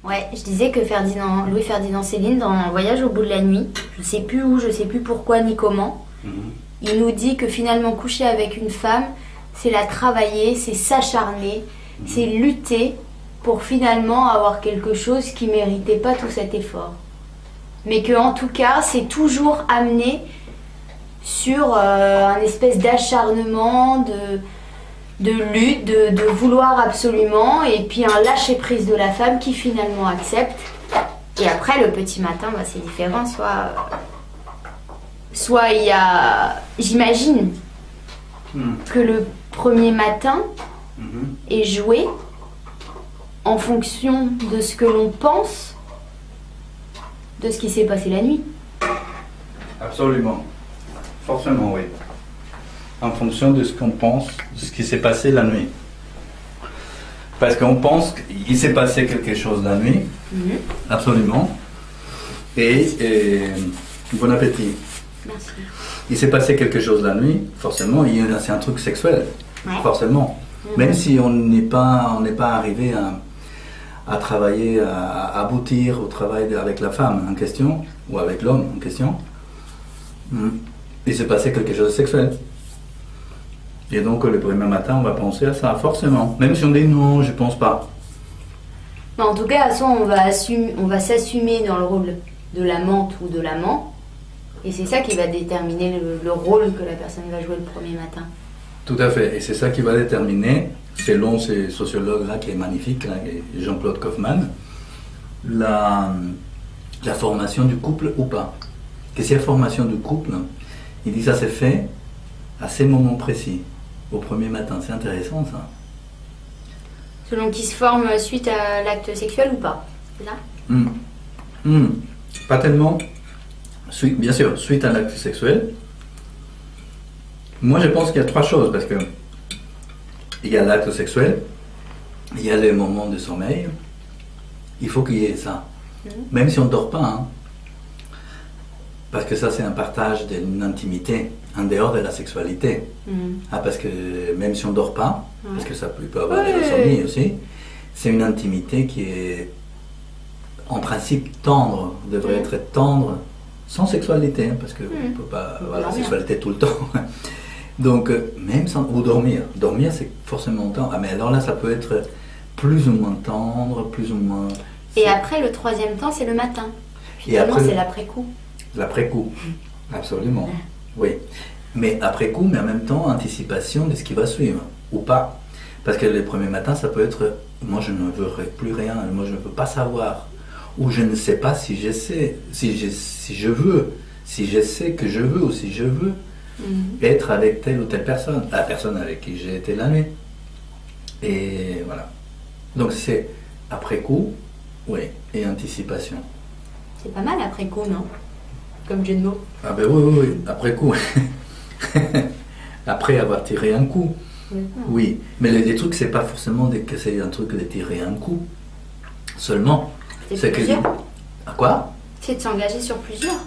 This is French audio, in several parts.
Ouais, je disais que Louis-Ferdinand Céline, dans Un voyage au bout de la nuit, je sais plus où, je sais plus pourquoi ni comment, il nous dit que finalement coucher avec une femme, c'est la travailler, c'est s'acharner, c'est lutter pour finalement avoir quelque chose qui méritait pas tout cet effort. Mais que en tout cas, c'est toujours amené sur un espèce d'acharnement, de lutte, de vouloir absolument, et puis un lâcher-prise de la femme qui finalement accepte. Et après, le petit matin, bah, c'est différent. Soit il y a... J'imagine que le premier matin est joué en fonction de ce que l'on pense de ce qui s'est passé la nuit. Absolument. Forcément, oui. En fonction de ce qu'on pense, de ce qui s'est passé la nuit. Parce qu'on pense qu'il s'est passé quelque chose la nuit, absolument. Et bon appétit. Merci. Il s'est passé quelque chose la nuit, forcément, c'est un truc sexuel, forcément. Même si on n'est pas arrivé à travailler, à aboutir au travail avec la femme en question, ou avec l'homme en question, il s'est passé quelque chose de sexuel. Et donc le premier matin, on va penser à ça, forcément. Même si on dit non, je pense pas. Mais en tout cas, soit on va s'assumer dans le rôle de l'amante ou de l'amant, et c'est ça qui va déterminer le rôle que la personne va jouer le premier matin. Tout à fait, et c'est ça qui va déterminer, selon ces sociologues-là qui est magnifique, là, Jean-Claude Kaufmann, la formation du couple ou pas. Que si la formation du couple, il dit ça c'est fait à ces moments précis, au premier matin. C'est intéressant ça. Selon qui se forme suite à l'acte sexuel ou pas, c'est ça? Pas tellement. Bien sûr, suite à l'acte sexuel. Moi je pense qu'il y a trois choses, parce que il y a l'acte sexuel, il y a les moments de sommeil, il faut qu'il y ait ça. Même si on ne dort pas, hein. Parce que ça c'est un partage d'une intimité en dehors de la sexualité. Parce que même si on ne dort pas, parce que ça peut avoir des insomnies aussi, c'est une intimité qui est en principe tendre, devrait être tendre, sans sexualité, hein, parce qu'on ne peut pas avoir la sexualité tout le temps. Donc, même sans... Ou dormir. Dormir, c'est forcément tendre. Ah, mais alors là, ça peut être plus ou moins tendre, plus ou moins... Et après, le troisième temps, c'est le matin. Finalement, c'est l'après-coup. L'après-coup, absolument. Oui. Mais après-coup, mais en même temps, anticipation de ce qui va suivre, ou pas. Parce que les premiers matins, ça peut être... Moi, je ne veux plus rien, moi, je ne veux pas savoir. Ou je ne sais pas si je sais, si je veux, si je sais que je veux, ou si je veux être avec telle ou telle personne, la personne avec qui j'ai été la nuit. Et voilà. Donc c'est après coup, oui, et anticipation. C'est pas mal après coup, non? Comme jeu de mots. Ah ben oui, après coup. Après avoir tiré un coup. Oui, mais les trucs, c'est pas forcément que c'est un truc de tirer un coup. Seulement. C'est plusieurs. À quoi? C'est de s'engager sur plusieurs.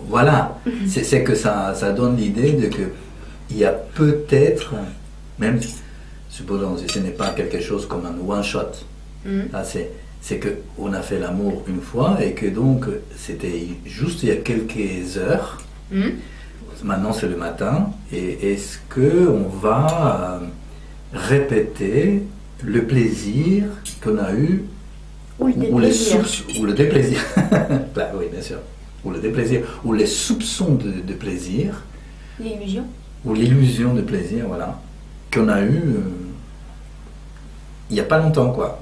Voilà, c'est que ça donne l'idée de que il y a peut-être, même supposons si ce n'est pas quelque chose comme un one shot, là c'est qu'on a fait l'amour une fois et que donc c'était juste il y a quelques heures. Maintenant c'est le matin, et est-ce qu'on va répéter le plaisir qu'on a eu? Ou le déplaisir. Bah, oui, bien sûr. Ou le déplaisir. Ou les soupçons de plaisir. L'illusion. Ou l'illusion de plaisir, voilà. Qu'on a eu il n'y a pas longtemps, quoi.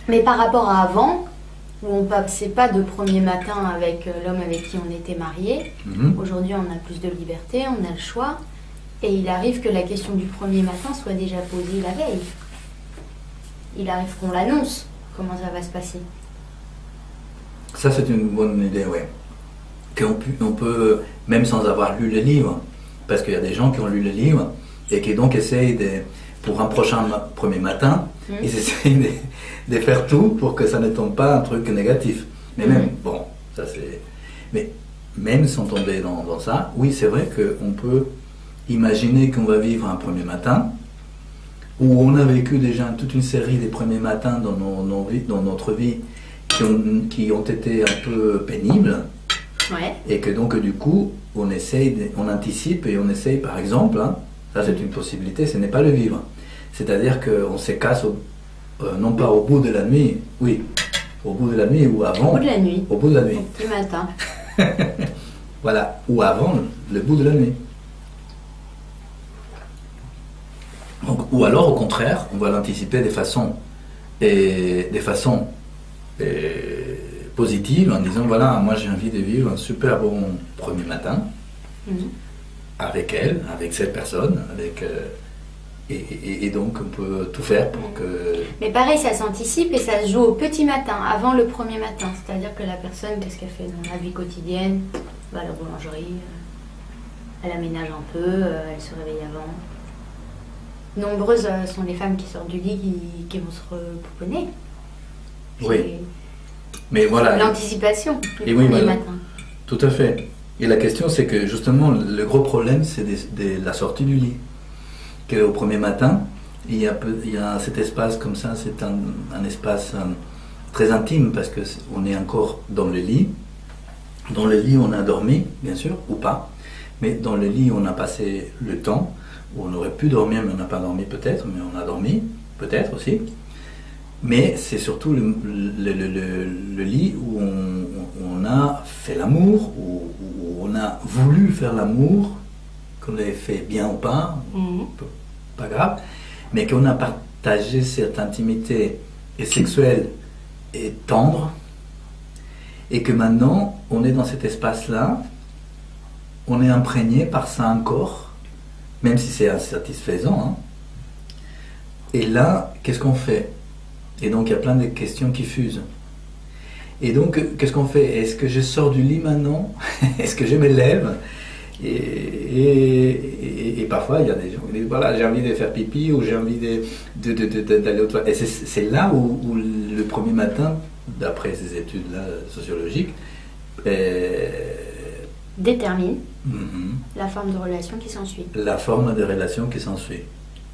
Mais par rapport à avant, où on ne passait pas de premier matin avec l'homme avec qui on était marié, aujourd'hui on a plus de liberté, on a le choix. Et il arrive que la question du premier matin soit déjà posée la veille. Il arrive qu'on l'annonce. Comment ça va se passer? Ça, c'est une bonne idée, oui. On peut, même sans avoir lu le livre, parce qu'il y a des gens qui ont lu le livre et qui donc essayent, pour un prochain premier matin, ils essayent de faire tout pour que ça ne tombe pas un truc négatif. Mais même, bon, ça c'est... Mais même sans tomber dans ça, oui, c'est vrai qu'on peut imaginer qu'on va vivre un premier matin, où on a vécu déjà toute une série des premiers matins dans notre vie, qui ont été un peu pénibles. Ouais. Et que donc du coup, on anticipe et on essaye, par exemple, hein, ça c'est une possibilité, ce n'est pas le vivre. C'est-à-dire qu'on se casse, non pas au bout de la nuit, oui, au bout de la nuit ou avant. Au bout de la nuit. Au bout de la nuit. Au petit matin. Voilà, ou avant le bout de la nuit. Donc, ou alors au contraire, on va l'anticiper de façon positive en disant voilà, moi j'ai envie de vivre un super bon premier matin avec elle, avec cette personne, et donc on peut tout faire pour que... Mais pareil, ça s'anticipe et ça se joue au petit matin, avant le premier matin. C'est-à-dire que la personne, qu'est-ce qu'elle fait dans la vie quotidienne? Elle va à la boulangerie, elle aménage un peu, elle se réveille avant. Nombreuses sont les femmes qui sortent du lit qui vont se repouponner. Oui. Mais voilà. L'anticipation, le oui, premier voilà. matin. Tout à fait. Et la question, c'est que justement, le gros problème, c'est de la sortie du lit. Qu'au premier matin, il y a cet espace comme ça, c'est un espace très intime parce qu'on est encore dans le lit. Dans le lit, on a dormi, bien sûr, ou pas. Mais dans le lit, on a passé le temps où on aurait pu dormir, mais on n'a pas dormi peut-être, mais on a dormi peut-être aussi. Mais c'est surtout le lit où on a fait l'amour, où on a voulu faire l'amour, qu'on l'ait fait bien ou pas, pas grave, mais qu'on a partagé cette intimité et sexuelle et tendre, et que maintenant on est dans cet espace-là, on est imprégné par ça encore, même si c'est insatisfaisant. Hein. Et là, qu'est-ce qu'on fait? Et donc il y a plein de questions qui fusent. Et donc, qu'est-ce qu'on fait? Est-ce que je sors du lit maintenant? Est-ce que je me lève? Et parfois, il y a des gens qui disent, voilà, j'ai envie de faire pipi, ou j'ai envie d'aller au toilette. Et c'est là où le premier matin, d'après ces études-là sociologiques, détermine la forme de relation qui s'ensuit. La forme de relation qui s'ensuit.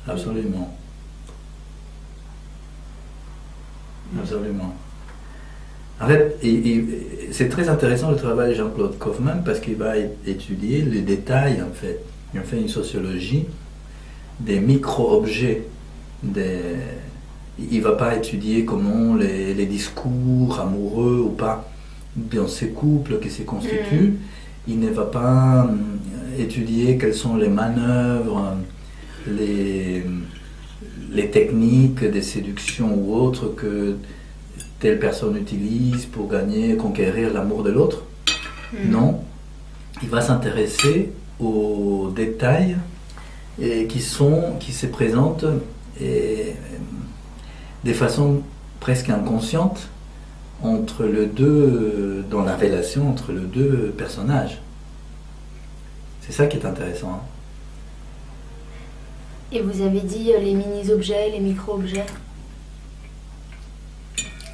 Absolument. Absolument. En fait, c'est très intéressant le travail de Jean-Claude Kaufmann parce qu'il va étudier les détails, en fait. Il fait une sociologie des micro-objets. Il ne va pas étudier comment les discours amoureux ou pas dans ces couples qui se constituent. Il ne va pas étudier quelles sont les manœuvres, les techniques de séduction ou autres que telle personne utilise pour conquérir l'amour de l'autre. Non, il va s'intéresser aux détails qui se présentent de façon presque inconsciente dans la relation entre les deux personnages. C'est ça qui est intéressant. Hein. Et vous avez dit les mini-objets, les micro-objets?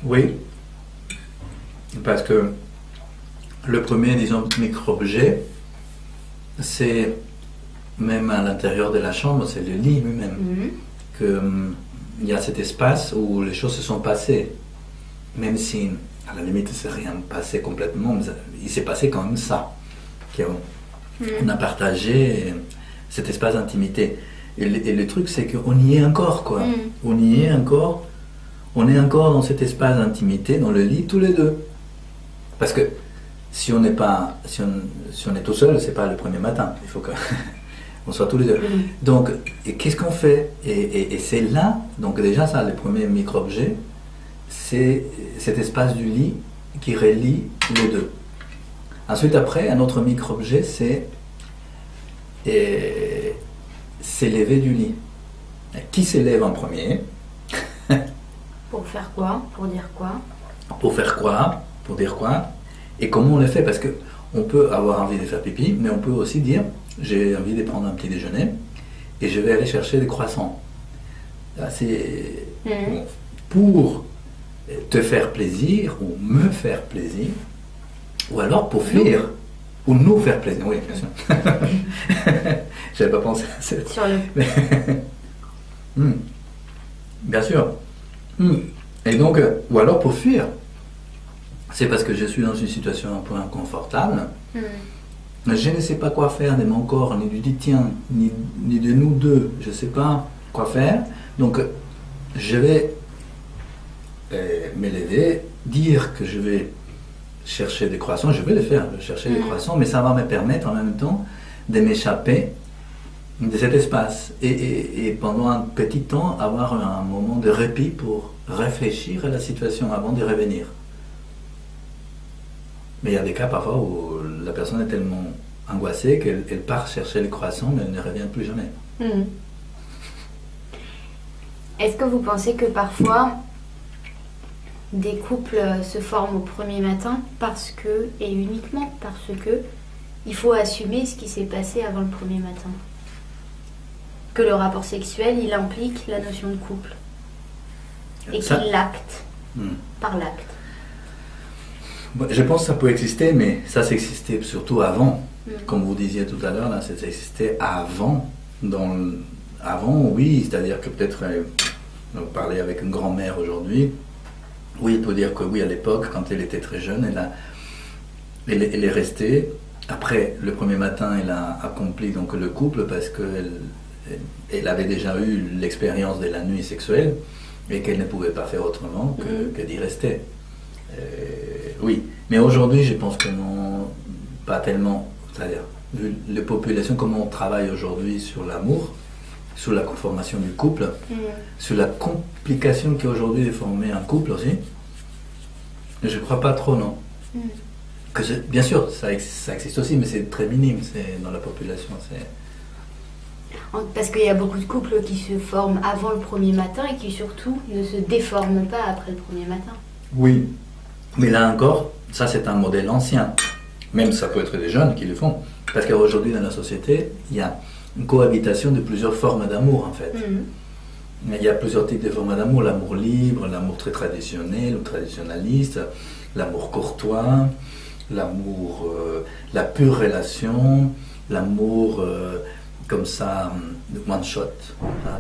Oui, parce que le premier, disons, micro-objet, c'est même à l'intérieur de la chambre, c'est le lit lui-même. Il y a cet espace où les choses se sont passées, même si à la limite il ne s'est rien passé complètement, mais il s'est passé quand même ça. On a partagé cet espace d'intimité. Et le truc, c'est qu'on y est encore, quoi. On y est encore. On est encore dans cet espace d'intimité, dans le lit, tous les deux. Parce que si on est tout seul, c'est pas le premier matin. Il faut qu'on soit tous les deux. Donc, qu'est-ce qu'on fait? Et c'est là, donc déjà ça, le premier micro-objet, c'est cet espace du lit qui relie les deux. Ensuite, après, un autre micro-objet, c'est s'élever du lit. Qui s'élève en premier? Pour faire quoi? Pour dire quoi? Pour faire quoi? Pour dire quoi? Et comment on le fait? Parce qu'on peut avoir envie de faire pipi, mais on peut aussi dire j'ai envie de prendre un petit déjeuner et je vais aller chercher des croissants. Là, c'est pour te faire plaisir ou me faire plaisir, ou alors pour fuir ou nous faire plaisir. Oui, bien sûr. J'avais pas pensé à ça. Bien sûr. Et donc, ou alors pour fuir. c'est parce que je suis dans une situation un peu inconfortable. Je ne sais pas quoi faire de mon corps, ni du tien, ni de nous deux. Je ne sais pas quoi faire. Donc, je vais me lever, dire que je vais chercher des croissants. Je vais le faire, je vais chercher des croissants, mais ça va me permettre en même temps de m'échapper de cet espace. Et pendant un petit temps, avoir un moment de répit pour réfléchir à la situation avant de revenir. Mais il y a des cas parfois où la personne est tellement angoissée qu'elle part chercher les croissants, mais elle ne revient plus jamais. Est-ce que vous pensez que parfois des couples se forment au premier matin parce que, et uniquement parce que, il faut assumer ce qui s'est passé avant le premier matin? Que le rapport sexuel, il implique la notion de couple. Et qu'il l'acte par l'acte. Je pense que ça peut exister, mais ça existait surtout avant. Comme vous disiez tout à l'heure, là, ça existait avant. Avant, oui, c'est-à-dire que peut-être, parler avec une grand-mère aujourd'hui, oui, il peut dire que oui, à l'époque, quand elle était très jeune, elle est restée. Après, le premier matin, elle a accompli donc le couple parce qu'elle avait déjà eu l'expérience de la nuit sexuelle et qu'elle ne pouvait pas faire autrement que d'y rester. Oui, mais aujourd'hui, je pense que non, pas tellement. C'est-à-dire, vu les populations, comment on travaille aujourd'hui sur l'amour, sur la conformation du couple, sur la complication qu'il y a aujourd'hui de former un couple aussi, je ne crois pas trop, non. Bien sûr, ça existe aussi, mais c'est très minime, c'est dans la population. Parce qu'il y a beaucoup de couples qui se forment avant le premier matin et qui surtout ne se déforment pas après le premier matin. Oui, mais là encore, ça c'est un modèle ancien. Même ça peut être des jeunes qui le font. Parce qu'aujourd'hui dans la société, il y a une cohabitation de plusieurs formes d'amour en fait. Il y a plusieurs types de formes d'amour. L'amour libre, l'amour très traditionnel ou traditionnaliste, l'amour courtois, l'amour, la pure relation, l'amour comme ça, one shot,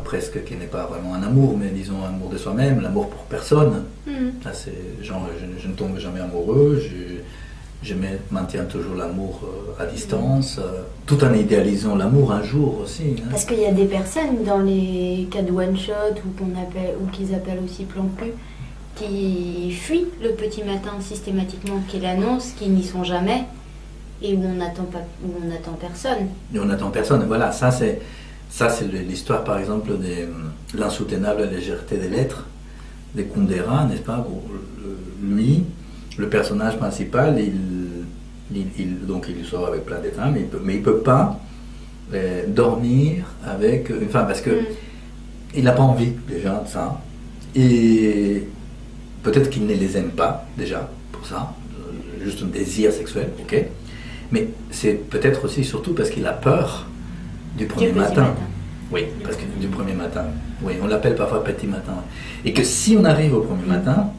presque, qui n'est pas vraiment un amour, mais disons un amour de soi-même, l'amour pour personne. Ça, c'est genre, je ne tombe jamais amoureux, je maintiens toujours l'amour à distance, tout en idéalisant l'amour un jour aussi. Parce qu'il y a des personnes dans les cas de one shot ou qu'ils appellent aussi plan cul, qui fuient le petit matin systématiquement, qui l'annoncent, qui n'y sont jamais. Et où on n'attend personne. Et on n'attend personne, voilà. Ça c'est l'histoire, par exemple, de l'insoutenable légèreté des lettres, de Kundera, n'est-ce pas? Lui, le personnage principal, donc il sort avec plein de femmes, mais il ne peut pas dormir avec une femme, parce que il n'a pas envie, déjà, de ça. Et peut-être qu'il ne les aime pas, déjà, pour ça. Juste un désir sexuel, ok? Mais c'est peut-être aussi surtout parce qu'il a peur du premier matin. Oui, parce que du premier matin. Oui, on l'appelle parfois petit matin. Et que si on arrive au premier matin,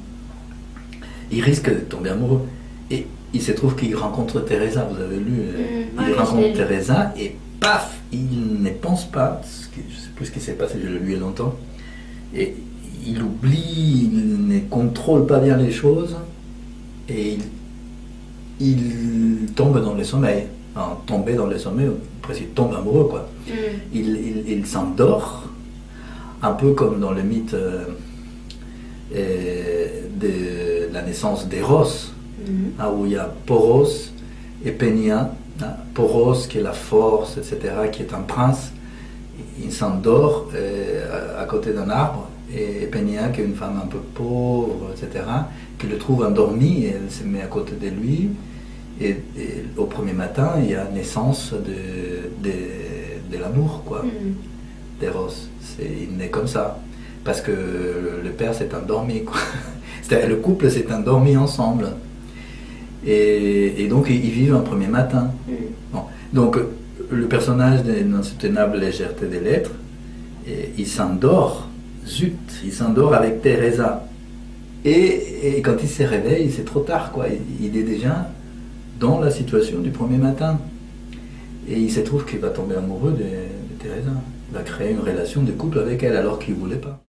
il risque de tomber amoureux. Et il se trouve qu'il rencontre Teresa, vous avez lu, il rencontre Teresa et paf, il ne pense pas, je ne sais plus ce qui s'est passé, je l'ai lu il y a longtemps, et il oublie, il ne contrôle pas bien les choses, et il tombe dans le sommeil. Enfin, tomber dans le sommeil, presque il tombe amoureux, quoi. Il s'endort, un peu comme dans le mythe de la naissance d'Eros, où il y a Poros et Pénia. Poros qui est la force, etc., qui est un prince, il s'endort à côté d'un arbre, et Pénia qui est une femme un peu pauvre, etc., qui le trouve endormi, et elle se met à côté de lui, et au premier matin, il y a naissance de l'amour, quoi, d'Eros. Il naît comme ça, parce que le père s'est endormi, quoi. Le couple s'est endormi ensemble, et donc ils vivent un premier matin. Bon. Donc le personnage de l'insoutenable légèreté des lettres, il s'endort, il s'endort avec Teresa. Et quand il se réveille, c'est trop tard, quoi. Il est déjà dans la situation du premier matin. Et il se trouve qu'il va tomber amoureux de Teresa. Il va créer une relation de couple avec elle alors qu'il ne voulait pas.